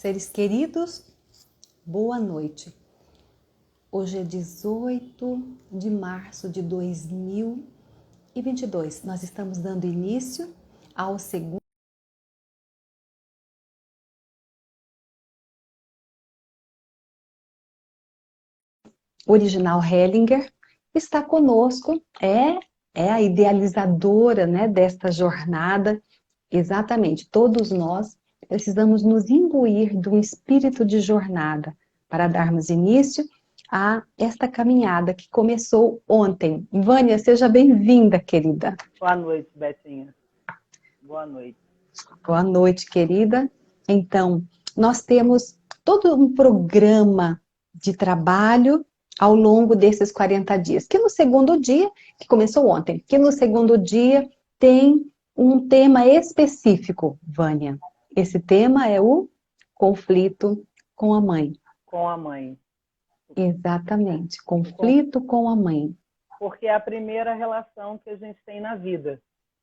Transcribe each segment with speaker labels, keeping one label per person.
Speaker 1: Seres queridos, boa noite. Hoje é 18 de março de 2022. Nós estamos dando início ao segundo original Hellinger. Está conosco, é a idealizadora, né, desta jornada. Exatamente, todos nós precisamos nos imbuir de um espírito de jornada para darmos início a esta caminhada que começou ontem. Vânia, seja bem-vinda, querida.
Speaker 2: Boa noite, Betinha. Boa noite.
Speaker 1: Boa noite, querida. Então, nós temos todo um programa de trabalho ao longo desses 40 dias, que no segundo dia, que começou ontem, que no segundo dia tem um tema específico, Vânia. Esse tema é o conflito com a mãe.
Speaker 2: Com a mãe.
Speaker 1: Exatamente, conflito com a mãe.
Speaker 2: Porque é a primeira relação que a gente tem na vida,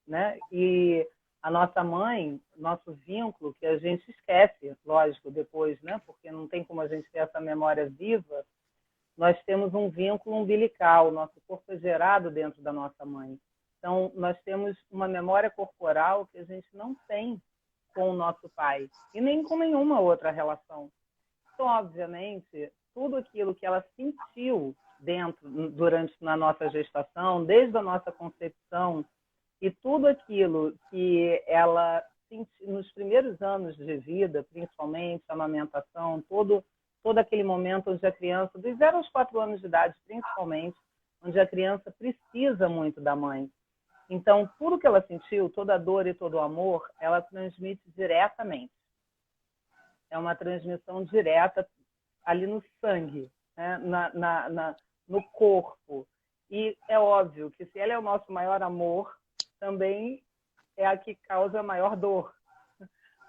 Speaker 2: né? E a nossa mãe, nosso vínculo, que a gente esquece, lógico, depois, né? Porque não tem como a gente ter essa memória viva. Nós temos um vínculo umbilical, nosso corpo é gerado dentro da nossa mãe. Então, nós temos uma memória corporal que a gente não tem com o nosso pai, e nem com nenhuma outra relação. Então, obviamente, tudo aquilo que ela sentiu na nossa gestação, desde a nossa concepção, e tudo aquilo que ela sentiu nos primeiros anos de vida, principalmente a amamentação, todo aquele momento onde a criança, dos 0 aos 4 anos de idade, principalmente, onde a criança precisa muito da mãe. Então, tudo que ela sentiu, toda a dor e todo o amor, ela transmite diretamente. É uma transmissão direta ali no sangue, né? No corpo. E é óbvio que se ela é o nosso maior amor, também é a que causa maior dor.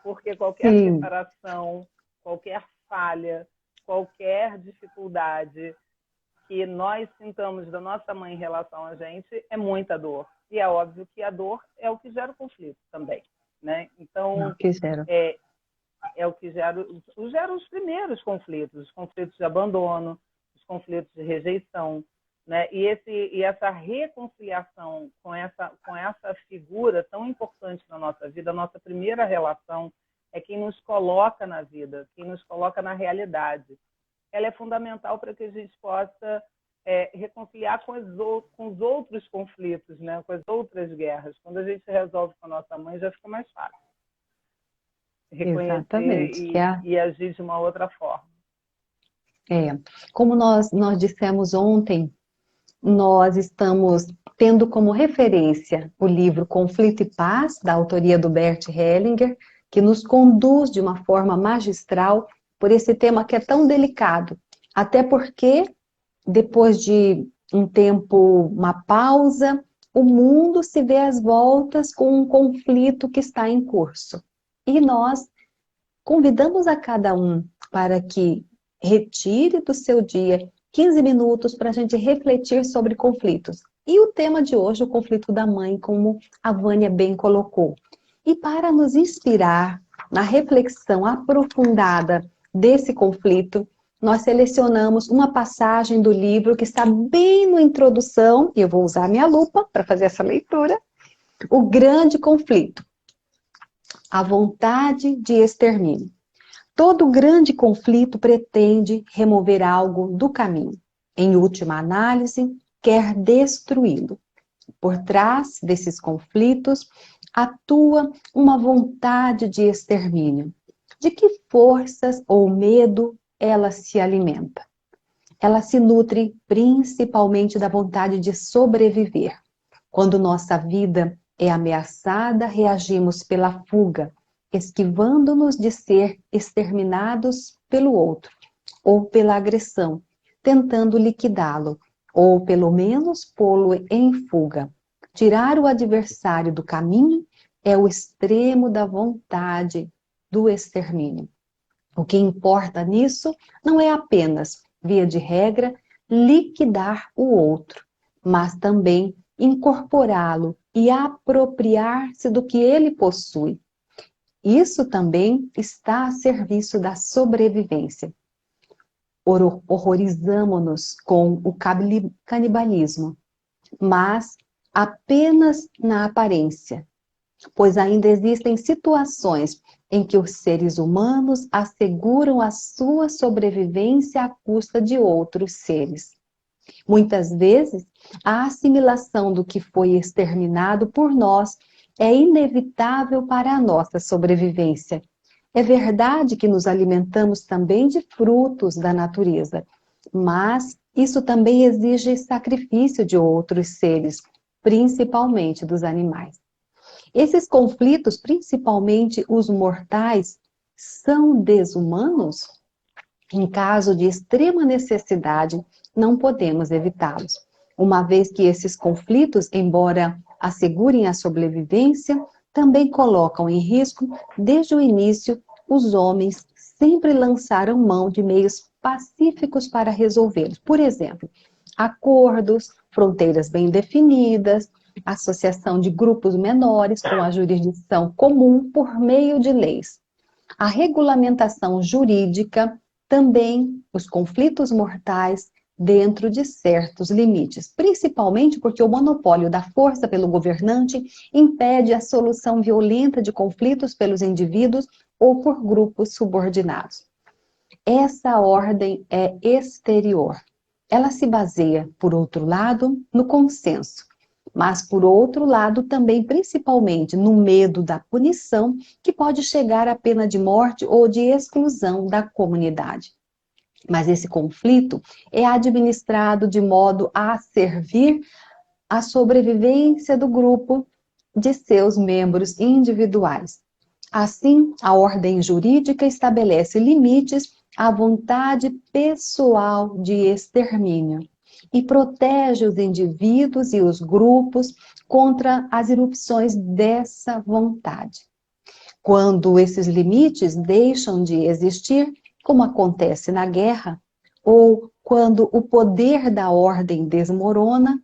Speaker 2: Porque qualquer separação, qualquer falha, qualquer dificuldade que nós sintamos da nossa mãe em relação a gente é muita dor. E é óbvio que a dor é o que gera o conflito também, né? Então, é o que gera os primeiros conflitos, os conflitos de abandono, os conflitos de rejeição, né? E essa reconciliação com essa figura tão importante na nossa vida, a nossa primeira relação, é quem nos coloca na vida, quem nos coloca na realidade. Ela é fundamental para que a gente possa reconciliar com os outros conflitos, né? Com as outras guerras. Quando a gente resolve com a nossa mãe, já fica mais fácil reconhecer e agir de uma outra forma.
Speaker 1: Como nós dissemos ontem, nós estamos tendo como referência o livro Conflito e Paz, da autoria do Bert Hellinger, que nos conduz de uma forma magistral por esse tema que é tão delicado. Até porque, depois de um tempo, uma pausa, o mundo se vê às voltas com um conflito que está em curso. E nós convidamos a cada um para que retire do seu dia 15 minutos para a gente refletir sobre conflitos. E o tema de hoje, o conflito da mãe, como a Vânia bem colocou. E para nos inspirar na reflexão aprofundada desse conflito, nós selecionamos uma passagem do livro que está bem na introdução, e eu vou usar minha lupa para fazer essa leitura, O Grande Conflito. A vontade de extermínio. Todo grande conflito pretende remover algo do caminho. Em última análise, quer destruí-lo. Por trás desses conflitos, atua uma vontade de extermínio. De que forças ou medo ela se alimenta? Ela se nutre principalmente da vontade de sobreviver. Quando nossa vida é ameaçada, reagimos pela fuga, esquivando-nos de ser exterminados pelo outro, ou pela agressão, tentando liquidá-lo, ou pelo menos pô-lo em fuga. Tirar o adversário do caminho é o extremo da vontade do extermínio. O que importa nisso não é apenas, via de regra, liquidar o outro, mas também incorporá-lo e apropriar-se do que ele possui. Isso também está a serviço da sobrevivência. Horrorizamo-nos com o canibalismo, mas apenas na aparência, pois ainda existem situações em que os seres humanos asseguram a sua sobrevivência à custa de outros seres. Muitas vezes, a assimilação do que foi exterminado por nós é inevitável para a nossa sobrevivência. É verdade que nos alimentamos também de frutos da natureza, mas isso também exige sacrifício de outros seres, principalmente dos animais. Esses conflitos, principalmente os mortais, são desumanos? Em caso de extrema necessidade, não podemos evitá-los, uma vez que esses conflitos, embora assegurem a sobrevivência, também colocam em risco, desde o início, os homens sempre lançaram mão de meios pacíficos para resolvê-los. Por exemplo, acordos, fronteiras bem definidas, associação de grupos menores com a jurisdição comum por meio de leis. A regulamentação jurídica, também os conflitos mortais dentro de certos limites, principalmente porque o monopólio da força pelo governante impede a solução violenta de conflitos pelos indivíduos ou por grupos subordinados. Essa ordem é exterior. Ela se baseia, por outro lado, no consenso, mas, por outro lado, também principalmente no medo da punição, que pode chegar à pena de morte ou de exclusão da comunidade. Mas esse conflito é administrado de modo a servir à sobrevivência do grupo de seus membros individuais. Assim, a ordem jurídica estabelece limites à vontade pessoal de extermínio e protege os indivíduos e os grupos contra as irrupções dessa vontade. Quando esses limites deixam de existir, como acontece na guerra, ou quando o poder da ordem desmorona,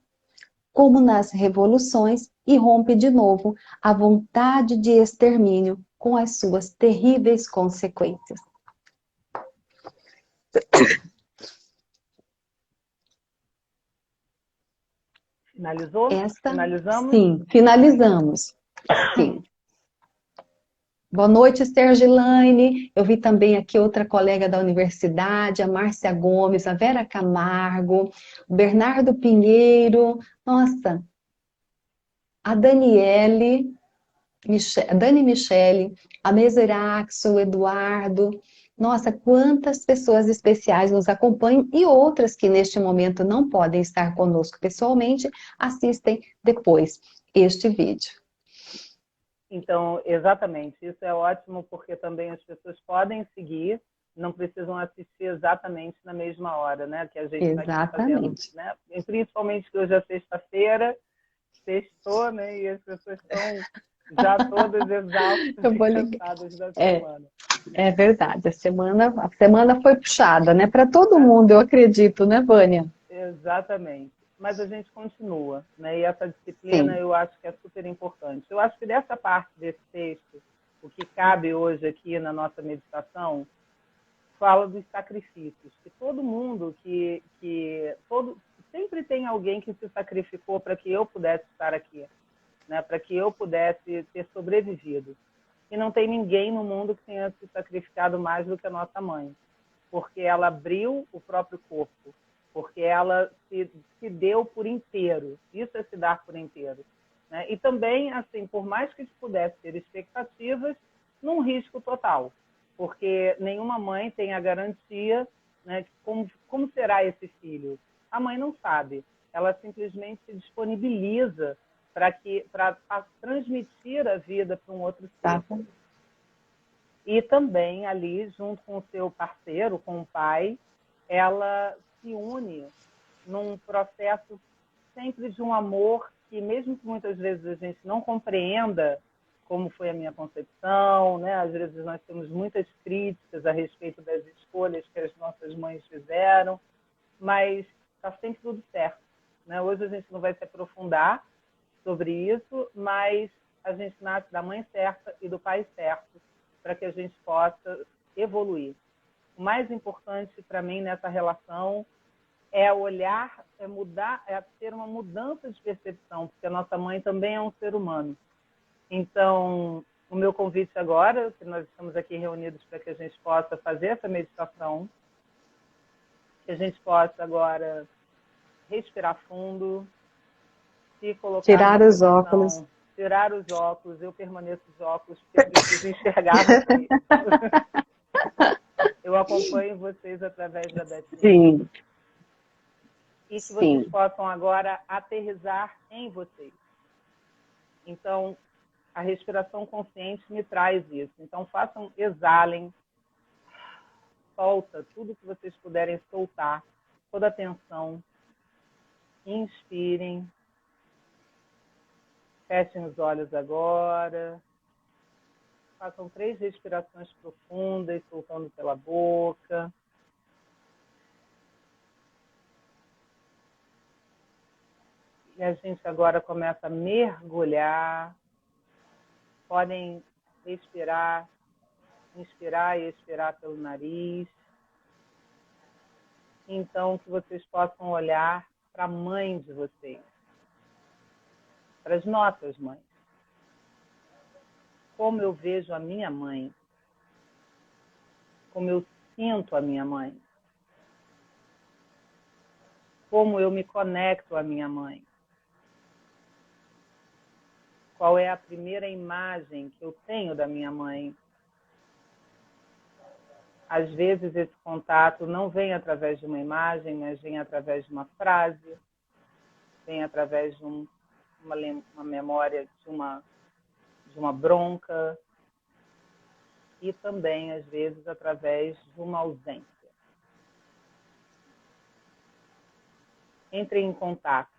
Speaker 1: como nas revoluções, e rompe de novo a vontade de extermínio com as suas terríveis consequências.
Speaker 2: Finalizou? Finalizamos?
Speaker 1: Sim, finalizamos. Sim. Boa noite, Sergilane. Eu vi também aqui outra colega da universidade, a Márcia Gomes, a Vera Camargo, o Bernardo Pinheiro, nossa, a Daniele, a Dani Michele, a Meseraxo, o Eduardo. Nossa, quantas pessoas especiais nos acompanham e outras que neste momento não podem estar conosco pessoalmente, assistem depois este vídeo.
Speaker 2: Então, exatamente, isso é ótimo porque também as pessoas podem seguir, não precisam assistir exatamente na mesma hora, né? Que a gente está aqui fazendo, né? E principalmente que hoje é sexta-feira, sextou, né? E as pessoas estão já todas exaustas e cansadas da semana.
Speaker 1: É verdade, a semana foi puxada, né? Para todo mundo, eu acredito, né, Vânia?
Speaker 2: Exatamente. Mas a gente continua, né? E essa disciplina eu acho que é super importante. Eu acho que dessa parte desse texto, o que cabe hoje aqui na nossa meditação, fala dos sacrifícios. Que todo mundo, sempre tem alguém que se sacrificou para que eu pudesse estar aqui, né? Para que eu pudesse ter sobrevivido. E não tem ninguém no mundo que tenha se sacrificado mais do que a nossa mãe, porque ela abriu o próprio corpo, porque ela se deu por inteiro. Isso é se dar por inteiro, né? E também, assim, por mais que pudesse ter expectativas, num risco total, porque nenhuma mãe tem a garantia, né, de como será esse filho. A mãe não sabe, ela simplesmente se disponibiliza para transmitir a vida para um outro ser. E também ali, junto com o seu parceiro, com o pai, ela se une num processo sempre de um amor que, mesmo que muitas vezes a gente não compreenda como foi a minha concepção, né? Às vezes nós temos muitas críticas a respeito das escolhas que as nossas mães fizeram, mas está sempre tudo certo, né? Hoje a gente não vai se aprofundar sobre isso, mas a gente nasce da mãe certa e do pai certo, para que a gente possa evoluir. O mais importante para mim nessa relação é olhar, é mudar, é ter uma mudança de percepção, porque a nossa mãe também é um ser humano. Então, o meu convite agora, que nós estamos aqui reunidos para que a gente possa fazer essa meditação, que a gente possa agora respirar fundo, se colocar
Speaker 1: Tirar
Speaker 2: numa
Speaker 1: os
Speaker 2: posição,
Speaker 1: óculos.
Speaker 2: tirar os óculos. Eu permaneço os óculos porque eu preciso enxergar vocês. Eu acompanho vocês através da Betinha.
Speaker 1: Sim.
Speaker 2: E que
Speaker 1: Sim.
Speaker 2: vocês possam agora aterrissar em vocês. Então, a respiração consciente me traz isso. Então, façam, exalem, solta tudo que vocês puderem soltar, toda a tensão. Inspirem. Fechem os olhos agora. Façam 3 respirações profundas, soltando pela boca. E a gente agora começa a mergulhar. Podem respirar, inspirar e expirar pelo nariz. Então, que vocês possam olhar para a mãe de vocês, para as nossas mães. Como eu vejo a minha mãe, como eu sinto a minha mãe, como eu me conecto à minha mãe. Qual é a primeira imagem que eu tenho da minha mãe? Às vezes esse contato não vem através de uma imagem, mas vem através de uma frase, vem através de uma memória de uma bronca e também, às vezes, através de uma ausência. Entrem em contato.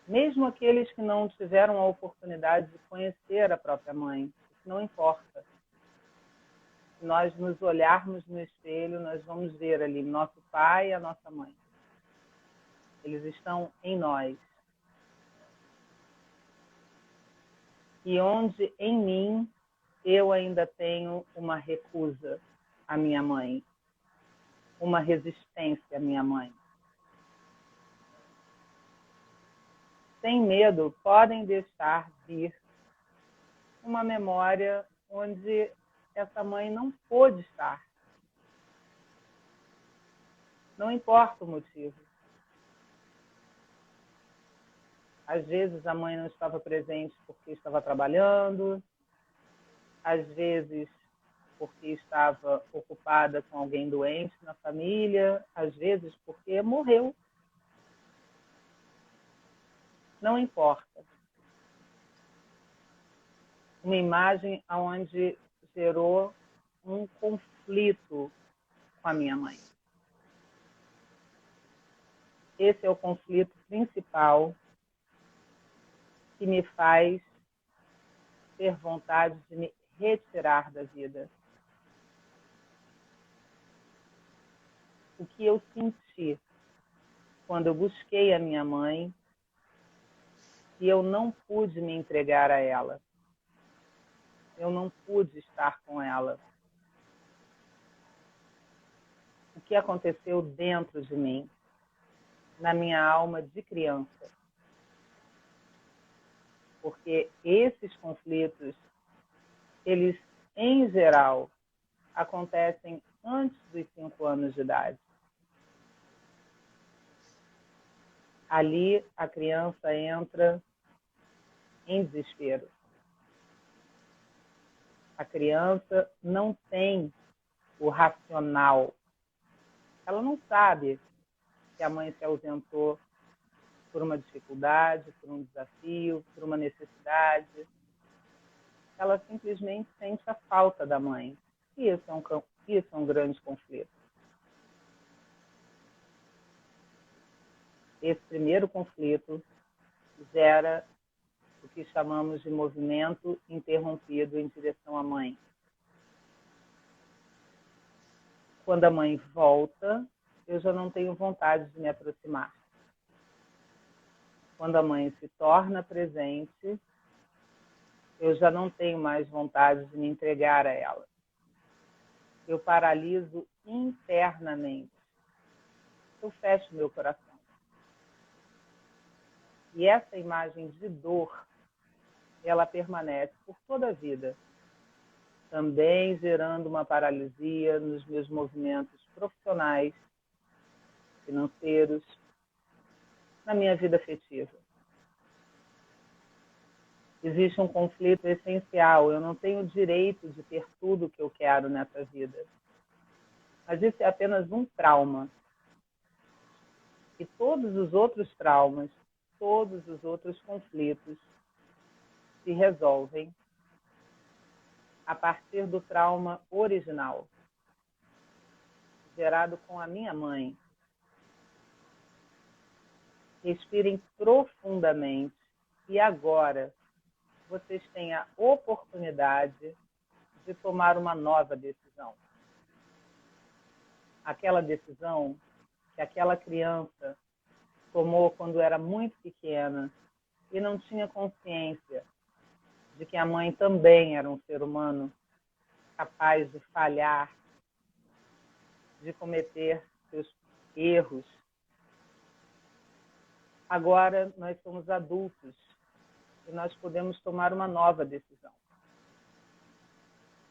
Speaker 2: Mesmo aqueles que não tiveram a oportunidade de conhecer a própria mãe, isso não importa. Se nós nos olharmos no espelho, nós vamos ver ali nosso pai e a nossa mãe. Eles estão em nós. E onde em mim eu ainda tenho uma recusa à minha mãe, uma resistência à minha mãe. Sem medo, podem deixar vir uma memória onde essa mãe não pôde estar. Não importa o motivo. Às vezes a mãe não estava presente porque estava trabalhando, às vezes porque estava ocupada com alguém doente na família, às vezes porque morreu. Não importa. Uma imagem onde gerou um conflito com a minha mãe. Esse é o conflito principal que me faz ter vontade de me retirar da vida. O que eu senti quando eu busquei a minha mãe e eu não pude me entregar a ela. Eu não pude estar com ela. O que aconteceu dentro de mim, na minha alma de criança. Porque esses conflitos, eles, em geral, acontecem antes dos 5 anos de idade. Ali, a criança entra em desespero. A criança não tem o racional. Ela não sabe que a mãe se ausentou por uma dificuldade, por um desafio, por uma necessidade. Ela simplesmente sente a falta da mãe. E isso é um grande conflito. Esse primeiro conflito gera o que chamamos de movimento interrompido em direção à mãe. Quando a mãe volta, eu já não tenho vontade de me aproximar. Quando a mãe se torna presente, eu já não tenho mais vontade de me entregar a ela. Eu paraliso internamente. Eu fecho meu coração. E essa imagem de dor, ela permanece por toda a vida, também gerando uma paralisia nos meus movimentos profissionais, financeiros, na minha vida afetiva. Existe um conflito essencial. Eu não tenho o direito de ter tudo o que eu quero nessa vida. Mas isso é apenas um trauma. E todos os outros traumas, todos os outros conflitos se resolvem a partir do trauma original, gerado com a minha mãe. Respirem profundamente e agora vocês têm a oportunidade de tomar uma nova decisão. Aquela decisão que aquela criança tomou quando era muito pequena e não tinha consciência de que a mãe também era um ser humano capaz de falhar, de cometer seus erros. Agora nós somos adultos e nós podemos tomar uma nova decisão.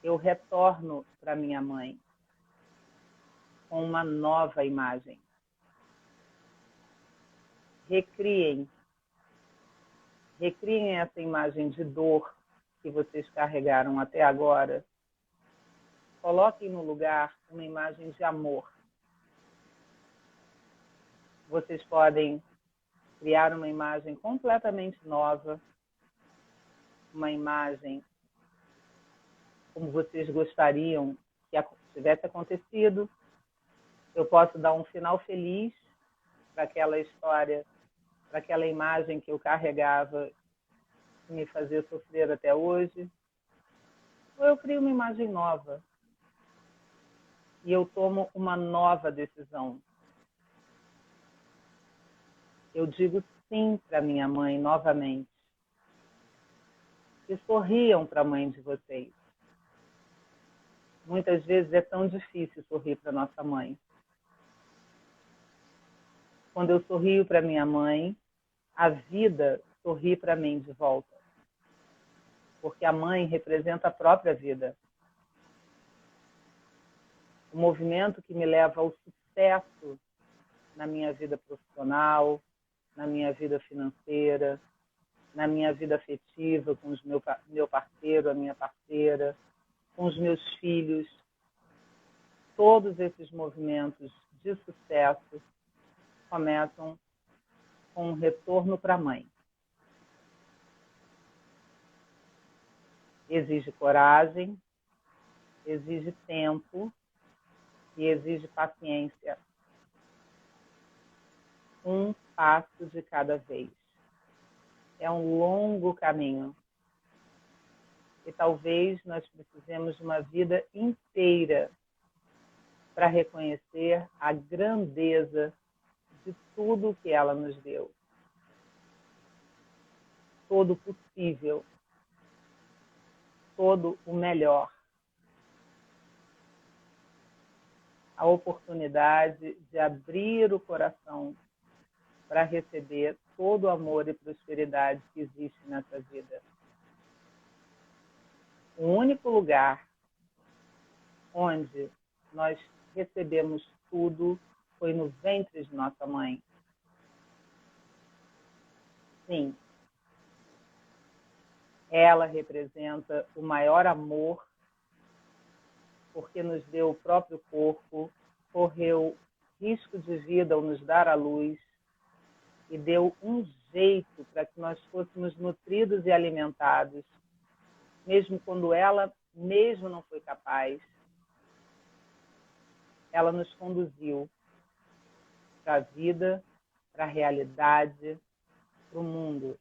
Speaker 2: Eu retorno para minha mãe com uma nova imagem. Recriem essa imagem de dor que vocês carregaram até agora. Coloquem no lugar uma imagem de amor. Vocês podem criar uma imagem completamente nova, uma imagem como vocês gostariam que tivesse acontecido. Eu posso dar um final feliz para aquela história, para aquela imagem que eu carregava e me fazia sofrer até hoje. Ou eu crio uma imagem nova e eu tomo uma nova decisão. Eu digo sim para minha mãe novamente. E sorriam para a mãe de vocês. Muitas vezes é tão difícil sorrir para nossa mãe. Quando eu sorrio para minha mãe, a vida sorri para mim de volta. Porque a mãe representa a própria vida. O movimento que me leva ao sucesso na minha vida profissional, na minha vida financeira, na minha vida afetiva com o meu parceiro, a minha parceira, com os meus filhos. Todos esses movimentos de sucesso começam com um retorno para a mãe. Exige coragem, exige tempo e exige paciência. Um passo de cada vez. É um longo caminho. E talvez nós precisemos de uma vida inteira para reconhecer a grandeza de tudo que ela nos deu. Todo o possível. Todo o melhor. A oportunidade de abrir o coração para receber todo o amor e prosperidade que existe nessa vida. O único lugar onde nós recebemos tudo foi no ventre de nossa mãe. Sim. Ela representa o maior amor, porque nos deu o próprio corpo, correu risco de vida ao nos dar a luz e deu um jeito para que nós fôssemos nutridos e alimentados, mesmo quando ela mesmo não foi capaz. Ela nos conduziu para a vida, para a realidade, para o mundo.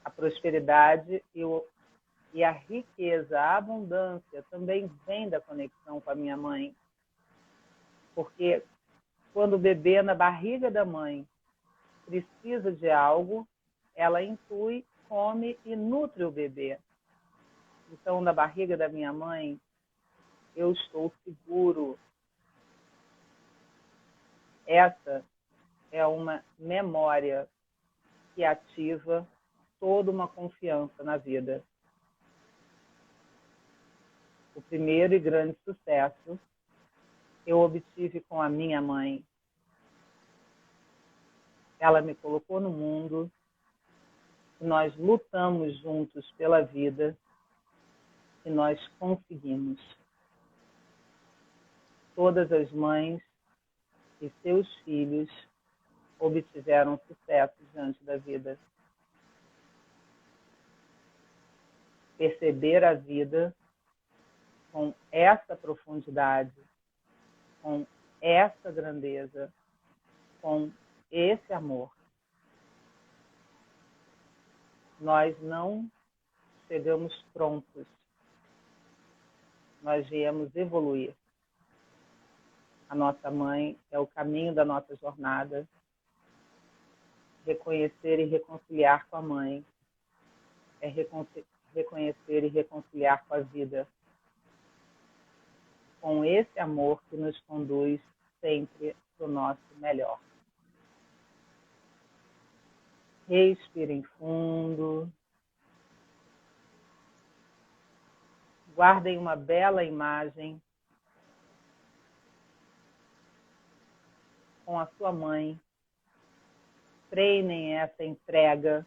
Speaker 2: A prosperidade e a riqueza, a abundância também vem da conexão com a minha mãe. Porque quando o bebê na barriga da mãe precisa de algo, ela intui, come e nutre o bebê. Então, na barriga da minha mãe, eu estou seguro. Essa é uma memória que ativa toda uma confiança na vida. O primeiro e grande sucesso eu obtive com a minha mãe. Ela me colocou no mundo, e nós lutamos juntos pela vida e nós conseguimos. Todas as mães e seus filhos obtiveram sucesso diante da vida. Perceber a vida com essa profundidade, com essa grandeza, com esse amor. Nós não chegamos prontos. Nós viemos evoluir. A nossa mãe é o caminho da nossa jornada. Reconhecer e reconciliar com a mãe é reconhecer e reconciliar com a vida. Com esse amor que nos conduz sempre para o nosso melhor. Respirem fundo. Guardem uma bela imagem com a sua mãe. Treinem essa entrega,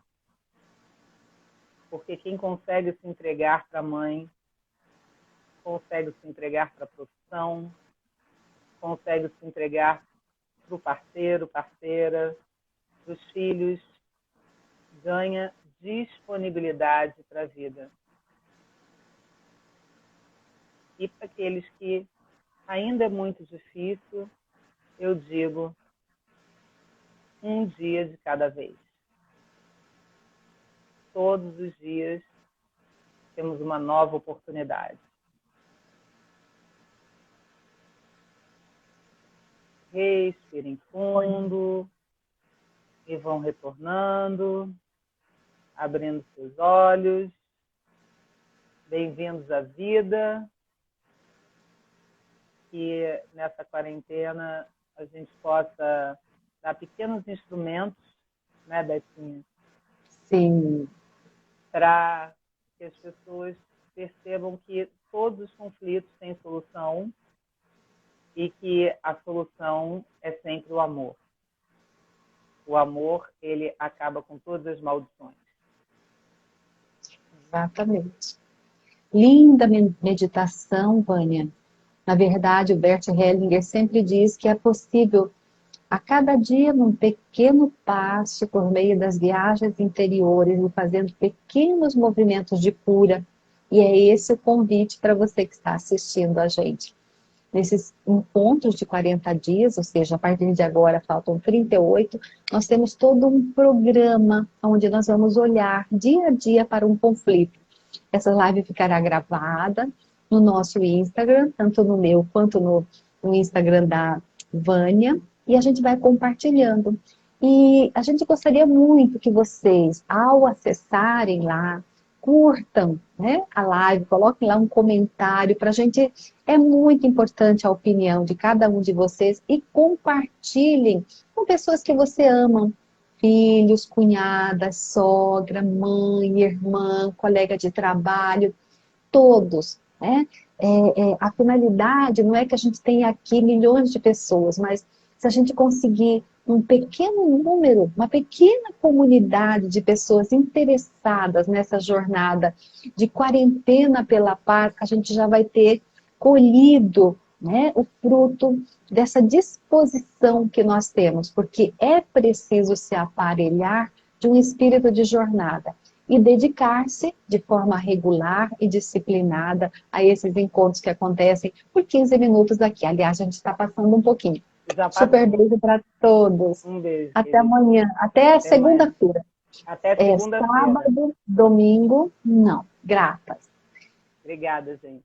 Speaker 2: porque quem consegue se entregar para a mãe, consegue se entregar para a profissão, consegue se entregar para o parceiro, parceira, para os filhos, ganha disponibilidade para a vida. E para aqueles que ainda é muito difícil, eu digo, um dia de cada vez. Todos os dias temos uma nova oportunidade. Respirem fundo e vão retornando, abrindo seus olhos. Bem-vindos à vida. Que nessa quarentena a gente possa dar pequenos instrumentos, né, Betinha?
Speaker 1: Sim.
Speaker 2: Para que as pessoas percebam que todos os conflitos têm solução e que a solução é sempre o amor. O amor, ele acaba com todas as maldições.
Speaker 1: Exatamente. Linda meditação, Vânia. Na verdade, o Bert Hellinger sempre diz que é possível, a cada dia, num pequeno passo, por meio das viagens interiores e fazendo pequenos movimentos de cura. E é esse o convite para você que está assistindo a gente. Nesses encontros de 40 dias, ou seja, a partir de agora faltam 38, nós temos todo um programa onde nós vamos olhar dia a dia para um conflito. Essa live ficará gravada no nosso Instagram, tanto no meu quanto no Instagram da Vânia, e a gente vai compartilhando. E a gente gostaria muito que vocês, ao acessarem lá, curtam, né, a live, coloquem lá um comentário para a gente. É muito importante a opinião de cada um de vocês e compartilhem com pessoas que você ama. Filhos, cunhadas, sogra, mãe, irmã, colega de trabalho, todos, né? A finalidade não é que a gente tenha aqui milhões de pessoas, mas se a gente conseguir um pequeno número, uma pequena comunidade de pessoas interessadas nessa jornada de quarentena pela paz, a gente já vai ter colhido, né, o fruto dessa disposição que nós temos, porque é preciso se aparelhar de um espírito de jornada e dedicar-se de forma regular e disciplinada a esses encontros que acontecem por 15 minutos aqui. Aliás, a gente está passando um pouquinho. Super beijo para todos.
Speaker 2: Um beijo.
Speaker 1: Até amanhã. Até segunda-feira.
Speaker 2: Até segunda-feira.
Speaker 1: Sábado, domingo, não. Gratas.
Speaker 2: Obrigada, gente.